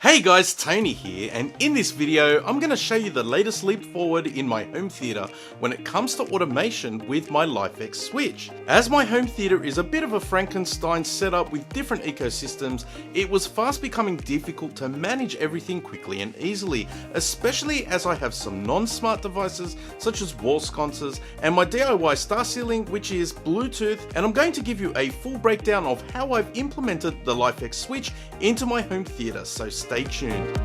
Hey guys, Tony here, and in this video I'm going to show you the latest leap forward in my home theatre when it comes to automation with my LIFX switch. As my home theatre is a bit of a Frankenstein setup with different ecosystems, it was fast becoming difficult to manage everything quickly and easily, especially as I have some non-smart devices such as wall sconces and my DIY star ceiling, which is Bluetooth, and I'm going to give you a full breakdown of how I've implemented the LIFX switch into my home theatre, so stay tuned.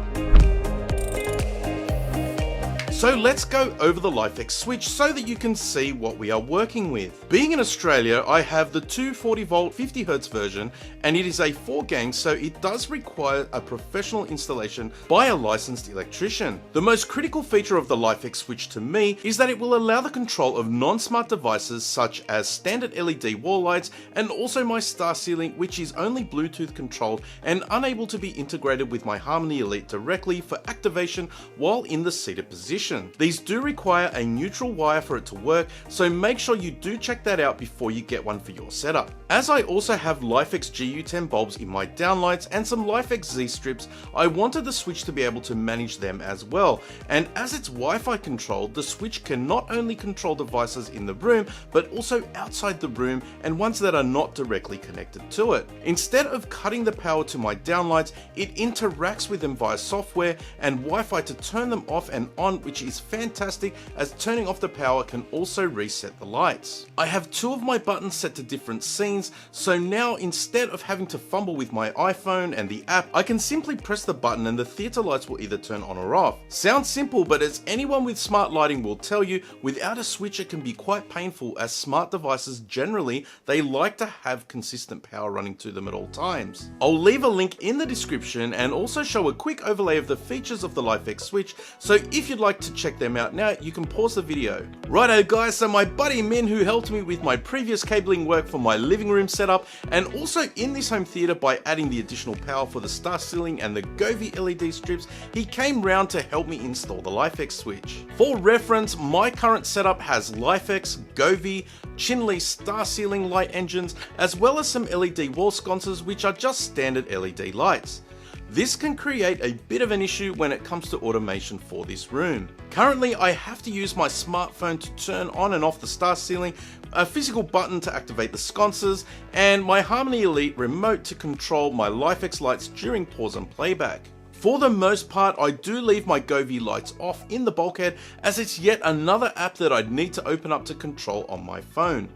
So let's go over the LIFX switch so that you can see what we are working with. Being in Australia, I have the 240 volt 50Hz version, and it is a 4-gang, so it does require a professional installation by a licensed electrician. The most critical feature of the LIFX switch to me is that it will allow the control of non-smart devices such as standard LED wall lights and also my star ceiling, which is only Bluetooth controlled and unable to be integrated with my Harmony Elite directly for activation while in the seated position. These do require a neutral wire for it to work, so make sure you do check that out before you get one for your setup. As I also have LIFX GU10 bulbs in my downlights and some LIFX Z strips, I wanted the switch to be able to manage them as well. And as it's Wi-Fi controlled, the switch can not only control devices in the room, but also outside the room and ones that are not directly connected to it. Instead of cutting the power to my downlights, it interacts with them via software and Wi-Fi to turn them off and on, which is fantastic, as turning off the power can also reset the lights. I have two of my buttons set to different scenes, so now instead of having to fumble with my iPhone and the app, I can simply press the button and the theatre lights will either turn on or off. Sounds simple, but as anyone with smart lighting will tell you, without a switch it can be quite painful, as smart devices generally, they like to have consistent power running to them at all times. I'll leave a link in the description and also show a quick overlay of the features of the LIFX switch, so if you'd like to check them out now, you can pause the video. Righto guys, so my buddy Min, who helped me with my previous cabling work for my living room setup and also in this home theatre by adding the additional power for the star ceiling and the Govee LED strips, he came round to help me install the LIFX switch. For reference, my current setup has LIFX, Govee, Chinlee star ceiling light engines, as well as some LED wall sconces, which are just standard LED lights. This can create a bit of an issue when it comes to automation for this room. Currently, I have to use my smartphone to turn on and off the star ceiling, a physical button to activate the sconces, and my Harmony Elite remote to control my LIFX lights during pause and playback. For the most part, I do leave my Govee lights off in the bulkhead, as it's yet another app that I'd need to open up to control on my phone.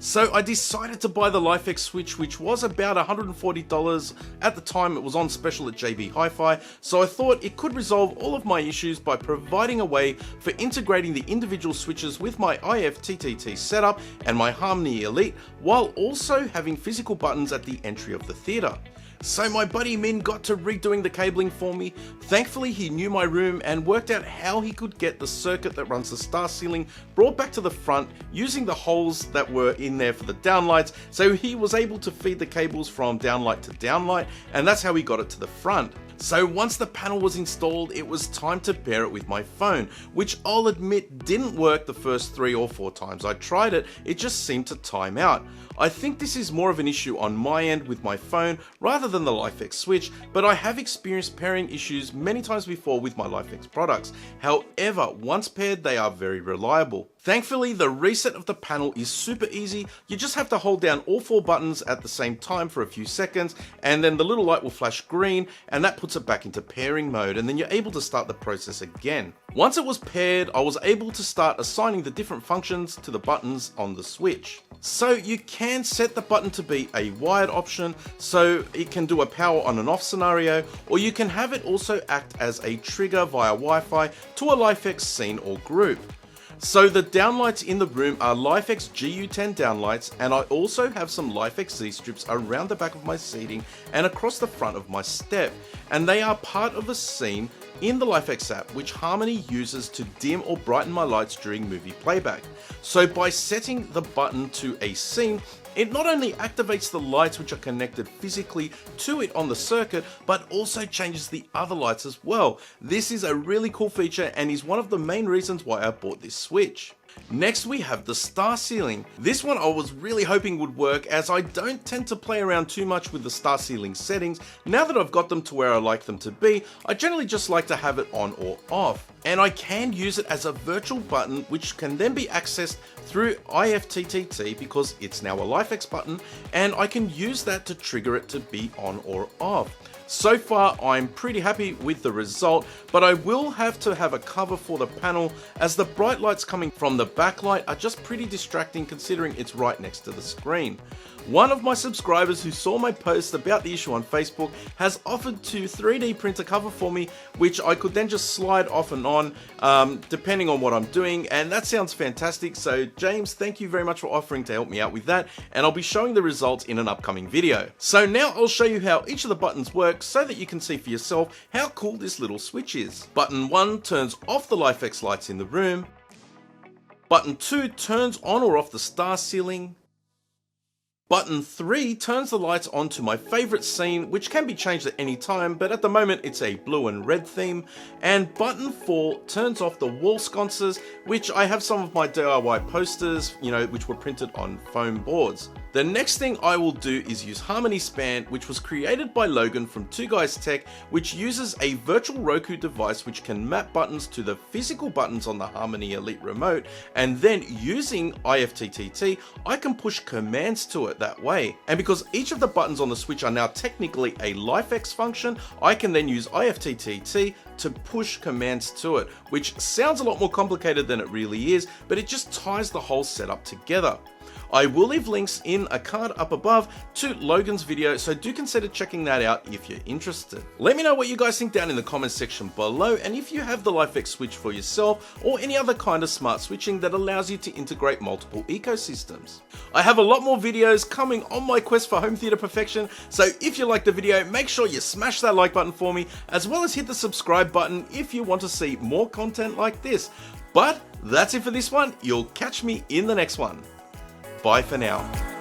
So I decided to buy the LIFX switch, which was about $140. At the time it was on special at JB Hi-Fi, so I thought it could resolve all of my issues by providing a way for integrating the individual switches with my IFTTT setup and my Harmony Elite, while also having physical buttons at the entry of the theatre. So my buddy Min got to redoing the cabling for me. Thankfully he knew my room and worked out how he could get the circuit that runs the star ceiling brought back to the front using the holes that were in there for the downlights, so he was able to feed the cables from downlight to downlight, and that's how he got it to the front. So once the panel was installed, it was time to pair it with my phone, which I'll admit didn't work the first 3 or 4 times I tried it, it just seemed to time out. I think this is more of an issue on my end with my phone rather than the LIFX switch, but I have experienced pairing issues many times before with my LIFX products. However, once paired, they are very reliable. Thankfully, the reset of the panel is super easy. You just have to hold down all 4 buttons at the same time for a few seconds, and then the little light will flash green, and that puts it back into pairing mode, and then you're able to start the process again. Once it was paired, I was able to start assigning the different functions to the buttons on the switch. So you can set the button to be a wired option, so it can do a power on and off scenario, or you can have it also act as a trigger via Wi-Fi to a LIFX scene or group. So the downlights in the room are LIFX GU10 downlights, and I also have some LIFX Z strips around the back of my seating and across the front of my step, and they are part of a scene in the LIFX app which Harmony uses to dim or brighten my lights during movie playback. So by setting the button to a scene, it not only activates the lights which are connected physically to it on the circuit, but also changes the other lights as well. This is a really cool feature and is one of the main reasons why I bought this switch. Next we have the star ceiling. This one I was really hoping would work, as I don't tend to play around too much with the star ceiling settings. Now that I've got them to where I like them to be, I generally just like to have it on or off. And I can use it as a virtual button, which can then be accessed through IFTTT because it's now a LifeX button, and I can use that to trigger it to be on or off. So far, I'm pretty happy with the result, but I will have to have a cover for the panel, as the bright lights coming from the backlight are just pretty distracting considering it's right next to the screen. One of my subscribers who saw my post about the issue on Facebook has offered to 3D print a cover for me, which I could then just slide off and on depending on what I'm doing, and that sounds fantastic. So James, thank you very much for offering to help me out with that, and I'll be showing the results in an upcoming video. So now I'll show you how each of the buttons work so that you can see for yourself how cool this little switch is. Button 1 turns off the LifeX lights in the room. Button 2 turns on or off the star ceiling. Button 3 turns the lights on to my favourite scene, which can be changed at any time, but at the moment it's a blue and red theme. And button 4 turns off the wall sconces, which I have some of my DIY posters, which were printed on foam boards. The next thing I will do is use Harmony Span, which was created by Logan from Two Guys Tech, which uses a virtual Roku device which can map buttons to the physical buttons on the Harmony Elite remote, and then using IFTTT, I can push commands to it that way. And because each of the buttons on the Switch are now technically a LifeX function, I can then use IFTTT to push commands to it, which sounds a lot more complicated than it really is, but it just ties the whole setup together. I will leave links in a card up above to Logan's video, so do consider checking that out if you're interested. Let me know what you guys think down in the comments section below, and if you have the LifeX Switch for yourself or any other kind of smart switching that allows you to integrate multiple ecosystems. I have a lot more videos coming on my quest for home theater perfection, so if you liked the video, make sure you smash that like button for me, as well as hit the subscribe button if you want to see more content like this. But that's it for this one. You'll catch me in the next one. Bye for now.